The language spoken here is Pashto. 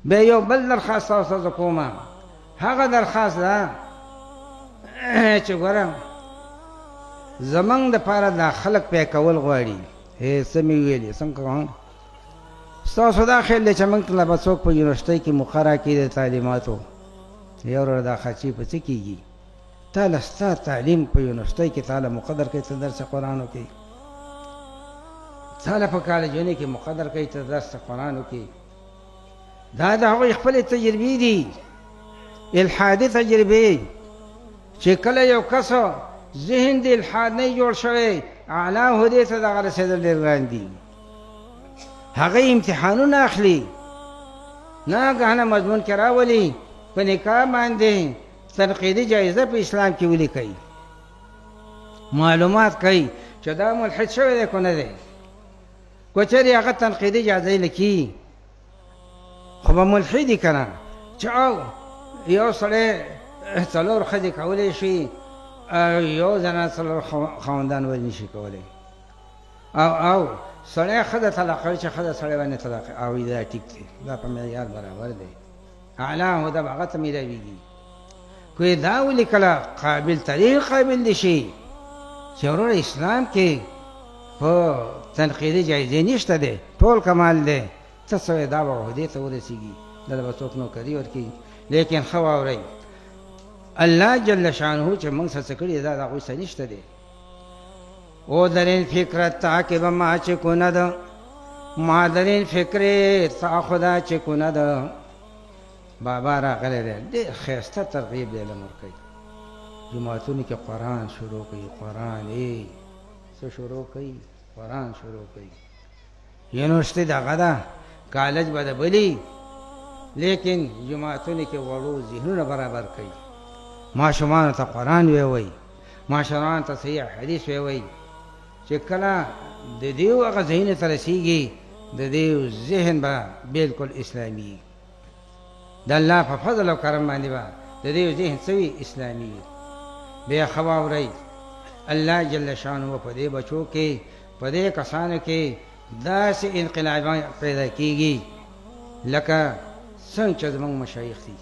بیا یو بل درخواست تاسو ته کومه، هغه درخواست ده چې ګوره زمونږ دپاره دا خلک پی کول غواړي. څه مې ویلې څنګه کوم؟ ستاسو دا خیال دی چې موږ ته لا به څوک په یونیورسټۍ کې مقرره کړي د تعلیماتو. یا وروره دا خرچې په څه کېږي؟ تا له ستا تعلیم په یونیورسټۍ کې تا له مقدر کوي ته درس قرآن وکړي، تا له په کالجونو کې مقدر کوي ته درس قرآن وکړي. دا د هغوی خپلې تجربې دي، الحادي تجربې، چې کله یو کس ذهن د الحاد نه جوړ شوی اعلی هدې ته دغه رسېدل ډېر ګران دي. هغه امتحانونه اخلي، ناګهانه مضمون کې راولي په نکاح باندې تنقیدي جایزه په اسلام کې ولیکئ، معلومات کوي چې دا ملحد شوی دی که نه دی. که چېرې هغه تنقیدي جایزه لیکي خو به ملحد یي که نه، چې او یو سړی څلور ښځې کولی شي، یو زنه څلور خاوندان ولې نشي کولی، او سړی ښځه طلاق کوي چې ښځه سړی باندې طلاق او دا ټیک دی، دا په معیار برابر دی، اعلی هده به هغه ته میلاویږي. که دا ولیکله قابل ترین قابل دی شي چې وروره اسلام کې په تنقیدي جایزې نشته دی، ټول کمال دی، ته څه دا به عهدې ته ورسېږي، دا به څوک نوکري ورکوي. لیکن ښه واورئ الله جل شانه چې موږ څه کړي دا د هغوی څه نشته دی. او درین فکرت تعقیب ما چې کند، ما درین فکر تا خدا چې کند. بابا راغلی دی، ډېر ښایسته ترغیب دی لمر کوي. جماعتونو کې قرآن شروع کوي، قرآن څه شروع کوي؟ قرآن شروع کوي. یونیورسټۍ دغه ده، کالج به د بلي، لیکن جماعتونو کې وړو ذهنونه برابر کوي. ماشومانو ته قرآن ویوئ، ماشومانو ته صحیح حدیث ویوئ، چې کله د دیو هغه ذهن ته رسېږي د دیو ذهن به بالکل اسلامي، د الله په فضل او کرم باندې به د دیو ذهن څه وي؟ اسلامي. بیا ښه واورئ الله جل شانه په دې بچو کې په دې کسانو کې داسې انقلابات پیدا کېږي لکه څنګه چې زموږ مشایخ دي.